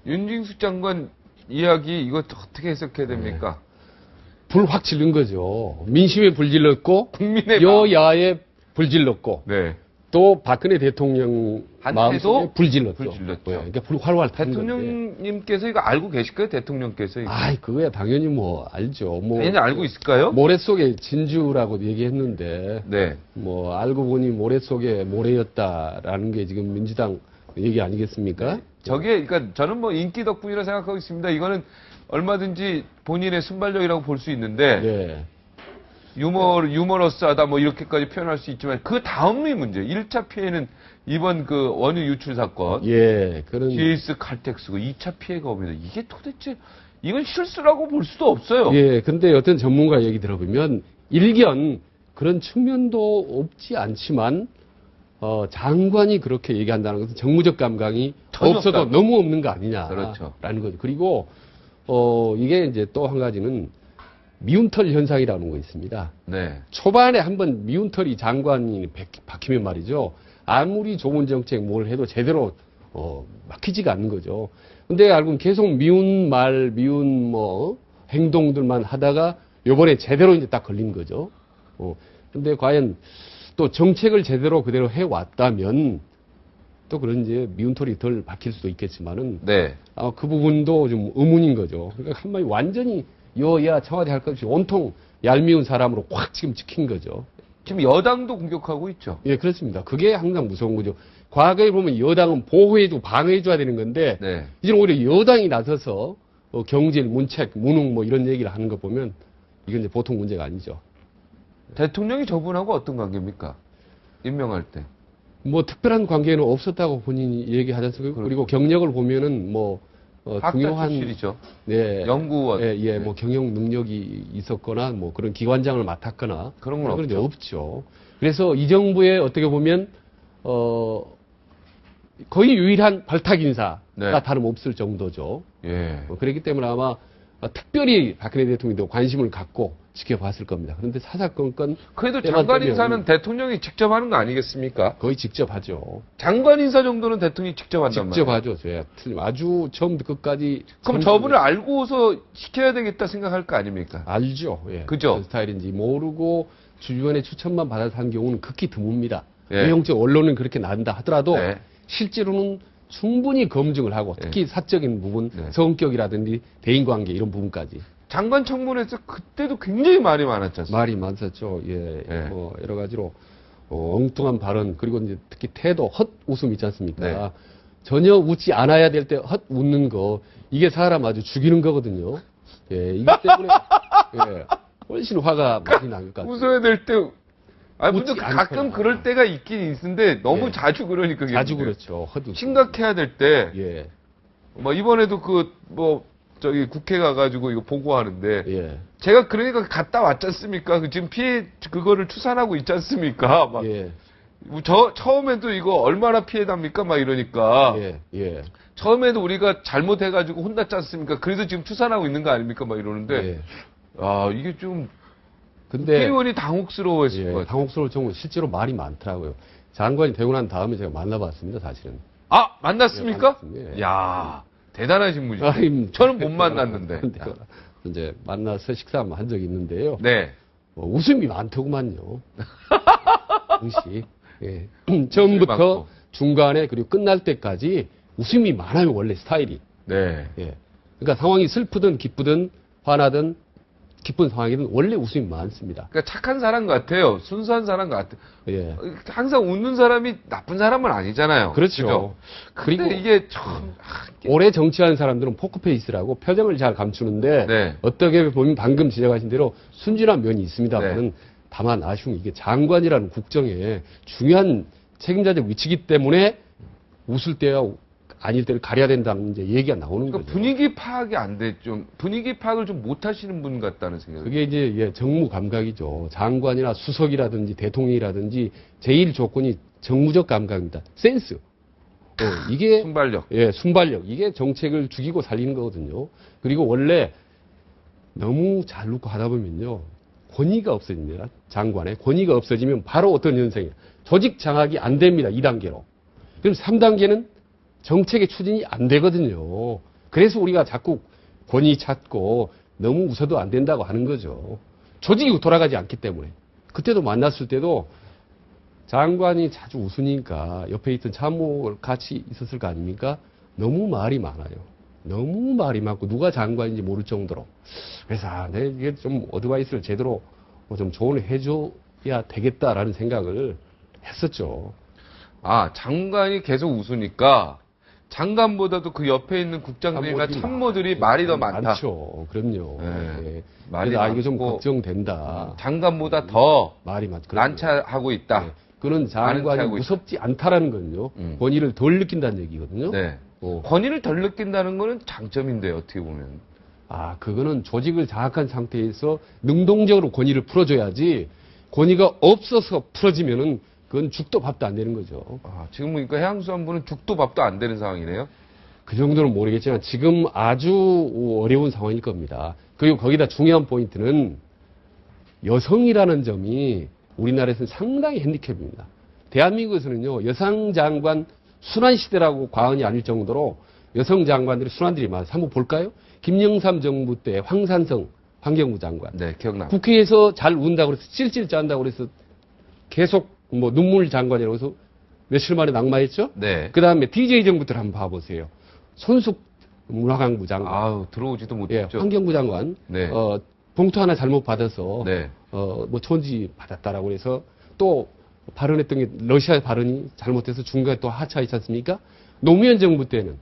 윤진숙 장관 이야기 이거 어떻게 해석해야 됩니까? 불 확 질른 거죠. 민심에 불질렀고 국민의 여야에 불질렀고 네. 또 박근혜 대통령 한테도 마음속에 불질렀죠. 불질렀죠. 네, 그러니까 불 활활 탄 건데. 대통령님께서 이거 알고 계실까요? 대통령께서 이거. 아이 그거야 당연히 뭐 알죠. 뭐 당연히 알고 있을까요? 모래 속에 진주라고 얘기했는데 네. 뭐 알고 보니 모래 속에 모래였다라는 게 지금 민주당 얘기 아니겠습니까? 저게 그러니까 저는 뭐 인기 덕분이라 생각하고 있습니다. 이거는 얼마든지 본인의 순발력이라고 볼 수 있는데 네. 유머러스하다 뭐 이렇게까지 표현할 수 있지만 그 다음의 문제 1차 피해는 이번 그 원유 유출 사건 예, 그런 GS 칼텍스고 2차 피해가 옵니다. 이게 도대체 이건 실수라고 볼 수도 없어요. 예, 근데 어떤 전문가 얘기 들어보면 일견 그런 측면도 없지 않지만 장관이 그렇게 얘기한다는 것은 정무적 감각이 전혀 없어도 없다. 너무 없는 거 아니냐라는 그렇죠. 거죠. 그리고 이게 이제 또 한 가지는 미운털 현상이라는 거 있습니다. 네. 초반에 한번 미운털이 장관이 박히면 말이죠. 아무리 좋은 정책 뭘 해도 제대로 막히지가 않는 거죠. 근데 알고 보면 계속 미운 말, 미운 뭐 행동들만 하다가 요번에 제대로 이제 딱 걸린 거죠. 근데 과연 또 정책을 제대로 그대로 해왔다면 또 그런 이제 미운털이 덜 박힐 수도 있겠지만은 네. 그 부분도 좀 의문인 거죠. 그러니까 한마디 완전히 여야 청와대 할 것 없이 온통 얄미운 사람으로 확 지금 찍힌 거죠. 지금 여당도 공격하고 있죠. 예, 그렇습니다. 그게 항상 무서운 거죠. 과거에 보면 여당은 보호해주고 방어해줘야 되는 건데 네. 이제는 오히려 여당이 나서서 경질, 문책, 무능 뭐 이런 얘기를 하는 거 보면 이건 이제 보통 문제가 아니죠. 대통령이 저분하고 어떤 관계입니까? 임명할 때. 뭐 특별한 관계는 없었다고 본인이 얘기하지 않습니까? 그리고 경력을 보면은 뭐 학자 중요한 출신이죠. 네, 연구원. 예, 뭐 경영 능력이 있었거나 뭐 그런 기관장을 맡았거나 그런 건 게 없죠. 없죠. 그래서 이 정부에 어떻게 보면 거의 유일한 발탁 인사가 네. 다름없을 정도죠. 예. 그렇기 때문에 아마 특별히 박근혜 대통령도 관심을 갖고 지켜봤을 겁니다. 그런데 사사건건 그래도 때만 장관 되면 인사는 대통령이 직접 하는 거 아니겠습니까? 거의 직접 하죠. 장관 인사 정도는 대통령이 직접 한단 직접 말이에요. 하죠. 예, 아주 처음부터 끝까지 그럼 저분을 알고서 시켜야 되겠다 생각할 거 아닙니까? 알죠. 예. 그죠? 어떤 스타일인지 모르고 주변의 추천만 받아서 한 경우는 극히 드뭅니다. 예. 외형적 언론은 그렇게 난다 하더라도 네. 실제로는 충분히 검증을 하고 특히 사적인 부분, 네. 성격이라든지 대인관계 이런 부분까지 장관 청문회에서 그때도 굉장히 말이 많았지 않습니까? 말이 많았죠. 예. 예. 뭐 여러 가지로 엉뚱한 발언 그리고 이제 특히 태도 헛 웃음 있지 않습니까? 네. 전혀 웃지 않아야 될 때 헛 웃는 거 이게 사람 아주 죽이는 거거든요. 예. 이기 때문에 예. 훨씬 화가 많이 난 것 같아요. 웃어야 될 때, 웃지 가끔 않거나. 그럴 때가 있긴 있는데 너무 예. 자주 그러니까. 그게 자주 문제예요. 그렇죠. 헛 웃음. 심각해야 될 때, 예. 뭐 이번에도 저기 국회 가가지고 이거 보고하는데, 예. 제가 그러니까 갔다 왔지 않습니까? 지금 피해, 그거를 추산하고 있지 않습니까? 막, 예. 처음에도 이거 얼마나 피해답니까? 막 이러니까. 예. 예. 처음에도 우리가 잘못해가지고 혼났지 않습니까? 그래서 지금 추산하고 있는 거 아닙니까? 막 이러는데, 예. 아, 이게 좀, 근데 국회의원이 당혹스러워했을 것 예, 같아요. 당혹스러울 정도 실제로 말이 많더라고요. 장관이 되고 난 다음에 제가 만나봤습니다, 사실은. 아, 만났습니까? 예, 만났습니다. 예. 야 대단하신 분이죠. 아임, 저는 못 만났는데. 근데 이제 만나서 식사 한번 한 적이 있는데요. 네. 웃음이 많더구만요. 당시. 예. 처음부터 많고. 중간에 그리고 끝날 때까지 웃음이 많아요, 원래 스타일이. 네. 예. 그러니까 상황이 슬프든 기쁘든 화나든 기쁜 상황이든 원래 웃음이 많습니다. 그러니까 착한 사람 같아요. 순수한 사람 같아요. 예. 항상 웃는 사람이 나쁜 사람은 아니잖아요. 그렇죠. 그죠? 그리고 근데 이게 참, 오래 정치하는 사람들은 포크페이스라고 표정을 잘 감추는데 네. 어떻게 보면 방금 지적하신 대로 순진한 면이 있습니다만은 네. 다만 아쉬운 이게 장관이라는 국정에 중요한 책임자적 위치이기 때문에 웃을 때와 아닐 때를 가려야 된다는 이제 얘기가 나오는 그러니까 거죠. 분위기 파악이 안 돼. 좀 분위기 파악을 좀 못 하시는 분 같다는 생각이. 그게 이제 예, 정무 감각이죠. 장관이나 수석이라든지 대통령이라든지 제일 조건이 정무적 감각입니다. 센스. 이게 순발력. 예, 순발력. 이게 정책을 죽이고 살리는 거거든요. 그리고 원래 너무 잘 놓고 하다 보면요. 권위가 없어집니다. 장관의 권위가 없어지면 바로 어떤 현상이에요. 조직 장악이 안 됩니다. 2단계로. 그럼 3단계는 정책의 추진이 안 되거든요. 그래서 우리가 자꾸 권위 찾고 너무 웃어도 안 된다고 하는 거죠. 조직이 돌아가지 않기 때문에. 그때도 만났을 때도 장관이 자주 웃으니까 옆에 있던 참모가 같이 있었을 거 아닙니까? 너무 말이 많아요. 너무 말이 많고 누가 장관인지 모를 정도로. 그래서 이게 좀 어드바이스를 제대로 좀 조언을 해줘야 되겠다라는 생각을 했었죠. 아, 장관이 계속 웃으니까 장관보다도 그 옆에 있는 국장들이나 참모들이 말이 더 많다. 많죠. 그럼요. 네. 예. 말이 그래서 이거 좀 많고, 걱정된다. 장관보다 더 말이 많죠. 난처하고 있다. 예. 그런 장관이 많은 차이고 무섭지 않다라는 건요. 권위를 덜 느낀다는 얘기거든요. 네. 어. 권위를 덜 느낀다는 거는 장점인데요, 어떻게 보면. 아, 그거는 조직을 장악한 상태에서 능동적으로 권위를 풀어줘야지 권위가 없어서 풀어지면은 그건 죽도 밥도 안 되는 거죠. 아, 지금 보니까 해양수산부는 죽도 밥도 안 되는 상황이네요. 그 정도는 모르겠지만 지금 아주 어려운 상황일 겁니다. 그리고 거기다 중요한 포인트는 여성이라는 점이 우리나라에서는 상당히 핸디캡입니다. 대한민국에서는요, 여성 장관 순환 시대라고 과언이 아닐 정도로 여성 장관들이 순환들이 많아요. 한번 볼까요? 김영삼 정부 때 황산성 환경부 장관. 네, 기억납니다. 국회에서 잘 운다고 그래서 찔찔 짠다고 그래서 계속 뭐 눈물 장관이라고 해서 며칠 만에 낙마했죠? 네. 그 다음에 DJ 정부 때 한번 봐보세요. 손숙 문화관부 장관. 아우, 들어오지도 예, 못했죠. 환경부 장관. 네. 봉투 하나 잘못 받아서. 네. 뭐 촌지 받았다라고 해서 또 발언했던 게 러시아 발언이 잘못해서 중간에 또 하차했지 않습니까? 노무현 정부 때는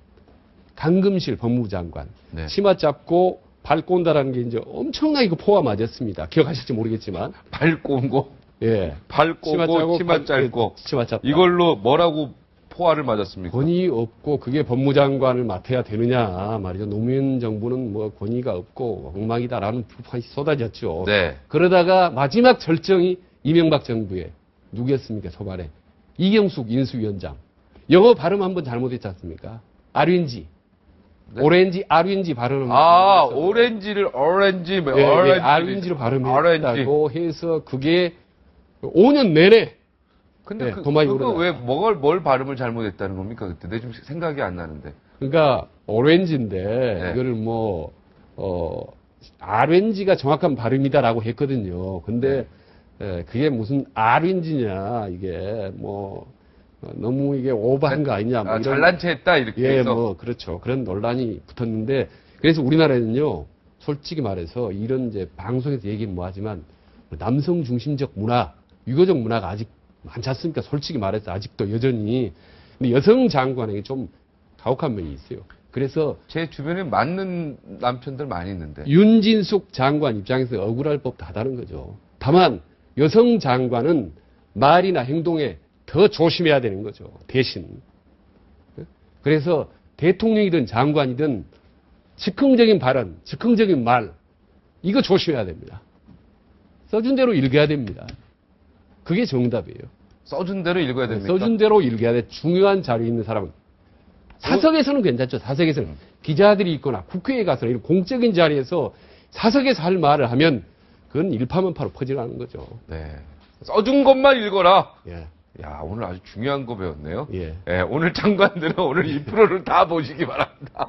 강금실 법무부 장관. 네. 치마 잡고 밟고 온다라는 게 이제 엄청나게 그 포화 맞았습니다. 기억하실지 모르겠지만. 밟고 온 거. 예. 밟고 오고 치마 짧고. 치마 잡고. 이걸로 뭐라고 포화를 맞았습니까? 권위 없고 그게 법무장관을 맡아야 되느냐 말이죠. 노무현 정부는 뭐 권위가 없고 엉망이다라는 비판이 쏟아졌죠. 네. 그러다가 마지막 절정이 이명박 정부에 누구였습니까? 초반에 이경숙 인수위원장. 영어 발음 한번 잘못했지 않습니까? 아류인지. 네? 오렌지, 아류인지 발음을. 아, 오렌지를 오렌지, 뭐 예, 오렌지. 아류인지로 오렌지. 발음했다고 해서 그게 5년 내내 근데 네, 그거 도마이 왜 뭘 발음을 잘못했다는 겁니까 그때? 내 좀 생각이 안 나는데. 그러니까 오렌지인데 네. 이거를 뭐 아렌지가 정확한 발음이다라고 했거든요. 근데 그게 무슨 아렌지냐 이게 뭐 너무 이게 오버한 거 아니냐 뭐 아, 이런 잘난 체 했다 이렇게 예, 해서. 뭐 그렇죠. 그런 논란이 붙었는데 그래서 우리나라에는요. 솔직히 말해서 이런 이제 방송에서 얘기는 뭐 하지만 남성 중심적 문화, 유교적 문화가 아직 많지 않습니까? 솔직히 말해서 아직도 여전히. 근데 여성 장관에게 좀 가혹한 면이 있어요. 그래서 제 주변에 맞는 남편들 많이 있는데. 윤진숙 장관 입장에서 억울할 법도 하다는 거죠. 다만 여성 장관은 말이나 행동에 더 조심해야 되는 거죠. 대신. 그래서 대통령이든 장관이든 즉흥적인 발언, 즉흥적인 말 이거 조심해야 됩니다. 써준 대로 읽어야 됩니다. 그게 정답이에요. 써준 대로 읽어야 됩니까? 써준 대로 읽어야 돼. 중요한 자리에 있는 사람은. 사석에서는 괜찮죠. 사석에서는. 기자들이 있거나 국회에 가서 이런 공적인 자리에서 사석에서 할 말을 하면 그건 일파만파로 퍼지라는 거죠. 네. 써준 것만 읽어라. 예. 야, 오늘 아주 중요한 거 배웠네요. 예. 오늘 장관들은 오늘 이 프로를 다 보시기 바랍니다.